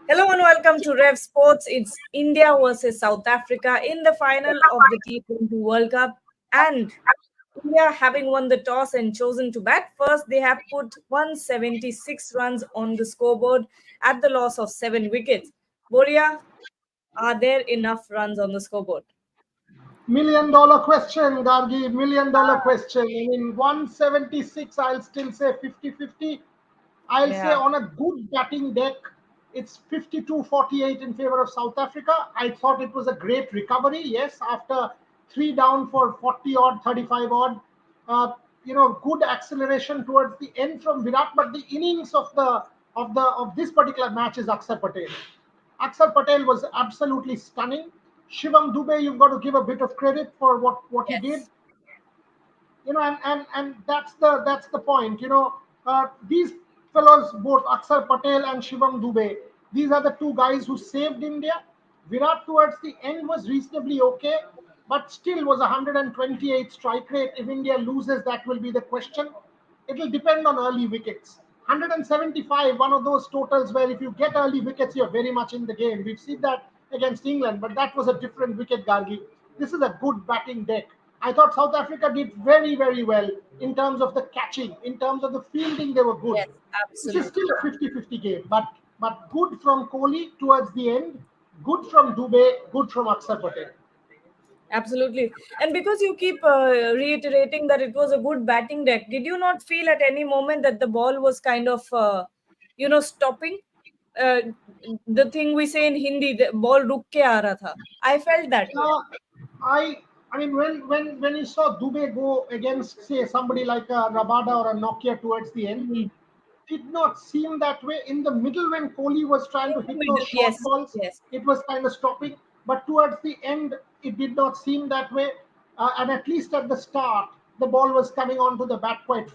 Hello and welcome to Rev Sports. It's India versus South Africa in the final of the T20 World Cup. And India, having won the toss and chosen to bat first, they have put 176 runs on the scoreboard at the loss of 7 wickets. Boria, are there enough runs on the scoreboard? $1 million question, Gargi. $1 million question. I mean, 176, I'll still say 50-50. I'll say Yeah. on a good batting deck, it's 52-48 in favor of South Africa. I thought it was a great recovery. Yes, after three down for 40 odd, 35 odd. Good acceleration towards the end from Virat. But the innings of this particular match is Akshar Patel. Akshar Patel was absolutely stunning. Shivam Dube, you've got to give a bit of credit for what he did. Yes. And that's the point. These fellows, both Akshar Patel and Shivam Dube, these are the two guys who saved India. Virat towards the end was reasonably okay, but still was 128 strike rate. If India loses, that will be the question. It will depend on early wickets. 175, one of those totals where if you get early wickets, you're very much in the game. We've seen that against England, but that was a different wicket, Gargi. This is a good batting deck. I thought South Africa did very, very well in terms of the catching, in terms of the fielding, they were good. Yes, This is still absolutely. a 50-50 game, but good from Kohli towards the end, good from Dube, good from Akshar Patel. Absolutely. And because you keep reiterating that it was a good batting deck, did you not feel at any moment that the ball was kind of, stopping? Uh, the thing we say in Hindi, the ball ruk ke aa raha tha. I felt that way. Uh, I mean, when you saw Dube go against, say, somebody like a Rabada or a Nokia towards the end, Mhm. did not seem that way. In the middle, when Kohli was trying In to the hit those middle, short yes, balls, yes. it was kind of stopping. But towards the end, it did not seem that way. And at least at the start, the ball was coming onto the bat quite,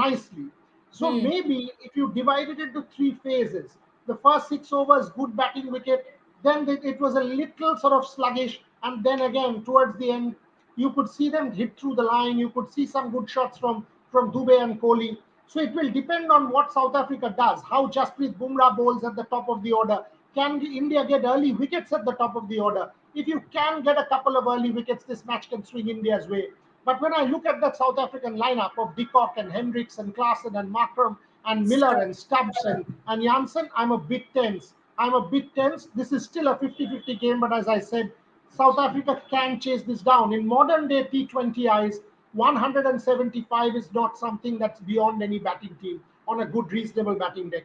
nicely. So Hmm. maybe if you divided it into three phases, the first 6 overs, good batting wicket, then it was a little sort of sluggish, and then again towards the end, you could see them hit through the line. You could see some good shots from Dube and Kohli. So it will depend on what South Africa does, how Jasprit Bumrah bowls at the top of the order. Can India get early wickets at the top of the order? If you can get a couple of early wickets, this match can swing India's way. But when I look at that South African lineup of De Kock and Hendricks and Klaassen and Markram and Miller Stop. and Stubbs and Janssen, I'm a bit tense. I'm a bit tense. This is still a 50-50 game, but as I said, South Africa can chase this down. In modern day T20 eyes, 175 is not something that's beyond any batting team on a good, reasonable batting deck.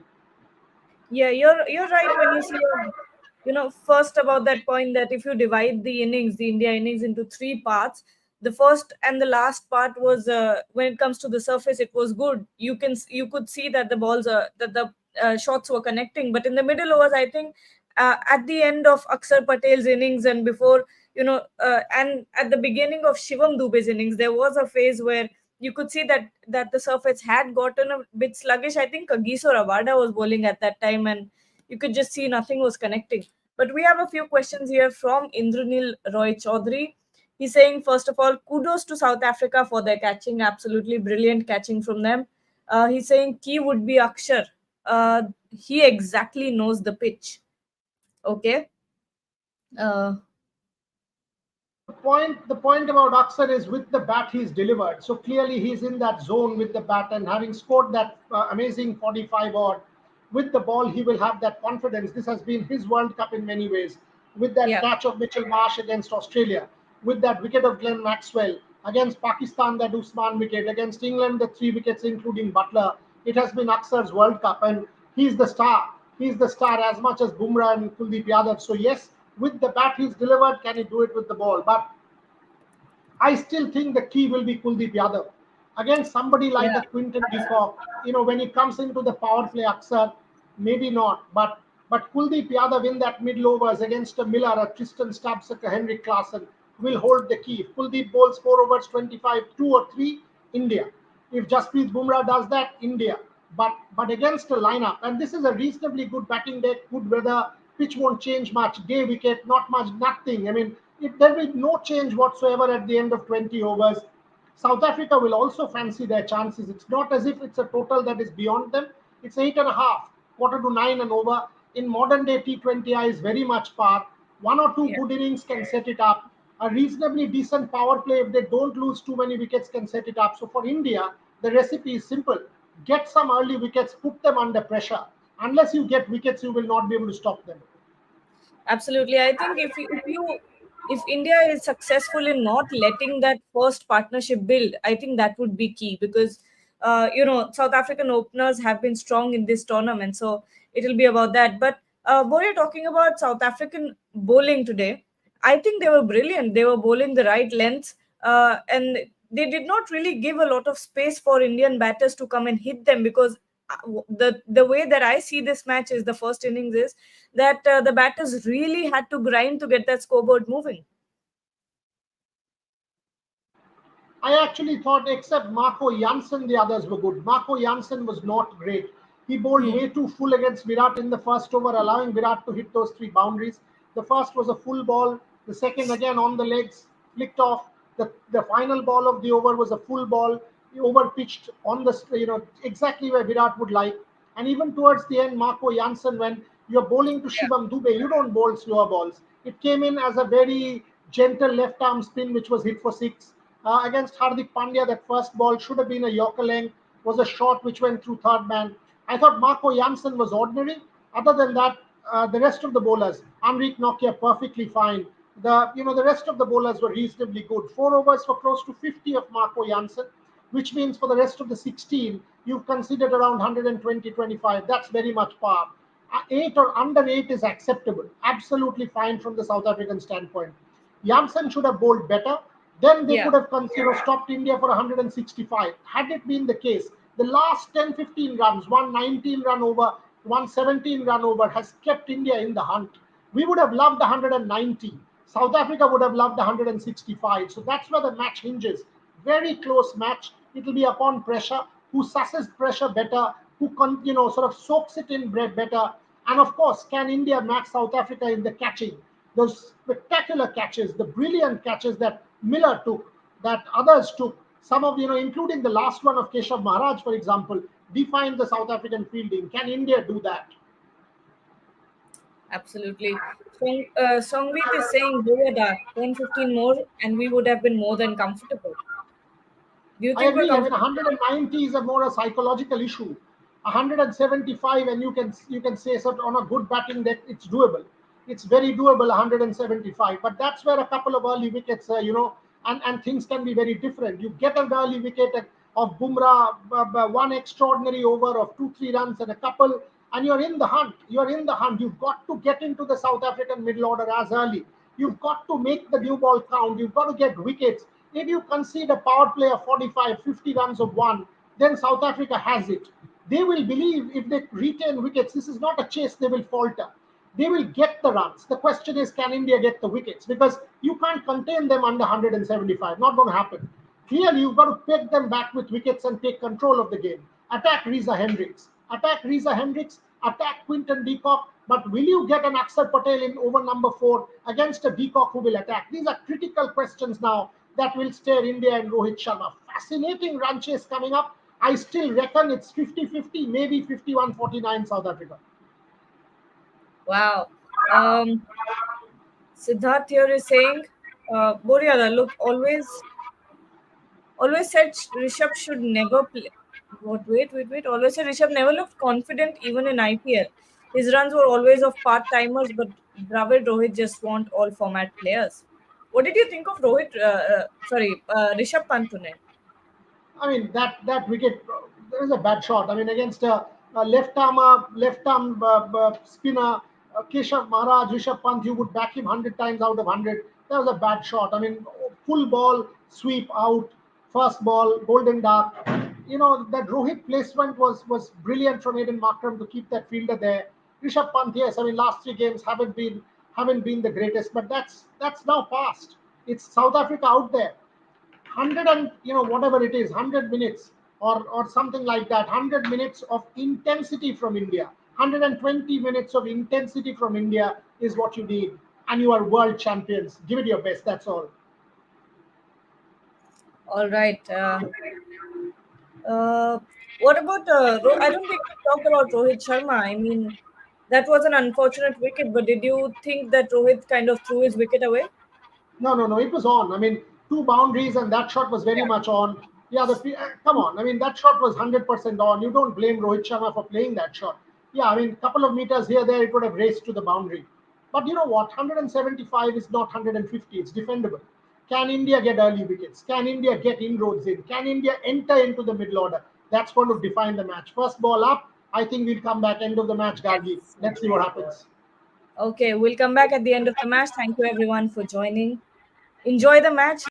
Yeah, you're right when you say, first about that point that if you divide the innings, the India innings into three parts, the first and the last part was when it comes to the surface, it was good. You could see that the balls are that the shots were connecting, but in the middle overs, I think at the end of Akshar Patel's innings and before, and at the beginning of Shivam Dube's innings, there was a phase where you could see that the surface had gotten a bit sluggish. I think Kagiso Rabada was bowling at that time, and you could just see nothing was connecting. But we have a few questions here from Indranil Roy Chaudhary. He's saying, first of all, kudos to South Africa for their catching. Absolutely brilliant catching from them. He's saying key would be Akshar. He exactly knows the pitch. Okay. Uh, The point about Akshar is with the bat he's delivered. So clearly he's in that zone with the bat, and having scored that amazing 45 odd with the ball, he will have that confidence. This has been his World Cup in many ways. With that yeah. catch of Mitchell Marsh against Australia, with that wicket of Glenn Maxwell against Pakistan, that Usman wicket against England, the three wickets including Butler. It has been Aksar's World Cup, and he's the star. He's the star as much as Bumrah and Kuldeep Yadav. So yes, with the bat he's delivered. Can he do it with the ball? But I still think the key will be Kuldeep Yadav. Against somebody like Yeah. the Quinton de Kock, when he comes into the power play, Aksar, maybe not. But Kuldeep Yadav in that middle overs against a Miller, a Tristan Stubbs, a Henrik Klaassen will hold the key. If Kuldeep bowls 4 overs, 25, 2 or 3, India. If Jasprit Bumrah does that, India. But against a lineup, and this is a reasonably good batting deck, good weather, pitch won't change much, day wicket, not much, nothing. I mean, there will be no change whatsoever at the end of 20 overs. South Africa will also fancy their chances. It's not as if it's a total that is beyond them. It's 8.5, quarter to 9 and over. in modern day T20I is very much par. One or two Yeah. good innings can set it up. A reasonably decent power play, if they don't lose too many wickets, can set it up. So for India, the recipe is simple: get some early wickets, put them under pressure. Unless you get wickets, you will not be able to stop them. Absolutely. I think if India is successful in not letting that first partnership build, I think that would be key because South African openers have been strong in this tournament, so it'll be about that. But Boria, talking about South African bowling today, I think they were brilliant. They were bowling the right lengths, and they did not really give a lot of space for Indian batters to come and hit them because the way that I see this match is the first innings is that the batters really had to grind to get that scoreboard moving. I actually thought, except Marco Janssen, the others were good. Marco Janssen was not great. He bowled Hmm. way too full against Virat in the first over, allowing Virat to hit those three boundaries. The first was a full ball. The second, again on the legs, flicked off. The final ball of the over was a full ball, over pitched on the, exactly where Virat would like. And even towards the end, Marco Janssen, when you're bowling to Yeah. Shivam Dube, you don't bowl slower balls. It came in as a very gentle left arm spin, which was hit for six. Against Hardik Pandya, that first ball should have been a Yorker length, was a shot which went through third man. I thought Marco Janssen was ordinary. Other than that, the rest of the bowlers, Amrik Nokia perfectly fine. The rest of the bowlers were reasonably good. Four overs for close to 50 of Marco Janssen, which means for the rest of the 16, you've considered around 120, 25. That's very much par. Eight or under eight is acceptable. Absolutely fine from the South African standpoint. Janssen should have bowled better. Then they Yeah. could have stopped India for 165. Had it been the case, the last 10, 15 runs, 119 run over, 117 run over, has kept India in the hunt. We would have loved 190. South Africa would have loved 165. So that's where the match hinges. Very close match. It'll be upon pressure. Who susses pressure better? Who sort of soaks it in better? And of course, can India match South Africa in the catching? Those spectacular catches, the brilliant catches that Miller took, that others took, some of, including the last one of Keshav Maharaj, for example, defined the South African fielding. Can India do that? Absolutely. Songmeet is saying Boyada 10, 15 more, and we would have been more than comfortable. Do you I think we're agree. I mean, comfortable? 190 is a more a psychological issue. 175, and you can say sort of on a good batting deck, it's doable. It's very doable. 175, but that's where a couple of early wickets, and things can be very different. You get an early wicket of Bumrah, one extraordinary over of 2, 3 runs and a couple, and you're in the hunt. You're in the hunt. You've got to get into the South African middle order as early. You've got to make the new ball count. You've got to get wickets. If you concede a power play of 45, 50 runs of one, then South Africa has it. They will believe if they retain wickets, this is not a chase, they will falter. They will get the runs. The question is, can India get the wickets? Because you can't contain them under 175. Not going to happen. Clearly, you've got to peg them back with wickets and take control of the game. Attack Reza Hendricks. Attack Reza Hendricks. Attack Quinton de Kock. But will you get an Axar Patel in over number 4 against a de Kock who will attack? These are critical questions now that will stare India and Rohit Sharma. Fascinating run chase coming up. I still reckon it's 50-50, maybe 51-49 South Africa. Wow. Um, Siddharth here is saying, Boryada, look, always said Rishabh should never play. What? Wait. Always said Rishabh never looked confident even in IPL. His runs were always of part timers, but Dravid Rohit just want all format players. What did you think of Rishabh Pant tonight? I mean, that wicket, there is a bad shot. I mean, against a left arm spinner, Keshav Maharaj, Rishabh Pant, you would back him 100 times out of 100. That was a bad shot. I mean, full ball, sweep out, first ball, golden duck. That Rohit placement was brilliant from Aiden Markram to keep that fielder there. Rishabh Pant, yes, I mean, last 3 games haven't been the greatest, but that's now past. It's South Africa out there. 100 and whatever it is, 100 minutes or something like that, 100 minutes of intensity from India, 120 minutes of intensity from India is what you need, and you are world champions. Give it your best, that's all. All right. Uh, what about? I don't think we talked about Rohit Sharma. I mean, That was an unfortunate wicket, but did you think that Rohit kind of threw his wicket away? No, no, no. It was on. I mean, two boundaries, and that shot was very Yeah. much on. Yeah, come on. I mean, that shot was 100% on. You don't blame Rohit Sharma for playing that shot. Yeah, I mean, a couple of meters here, there, it would have raced to the boundary. But you know what? 175 is not 150. It's defendable. Can India get early wickets? Can India get inroads in? Can India enter into the middle order? That's going to define the match. First ball up. I think we'll come back end of the match, Gargi. Yes. Let's see what happens. Okay, we'll come back at the end of the match. Thank you everyone for joining. Enjoy the match.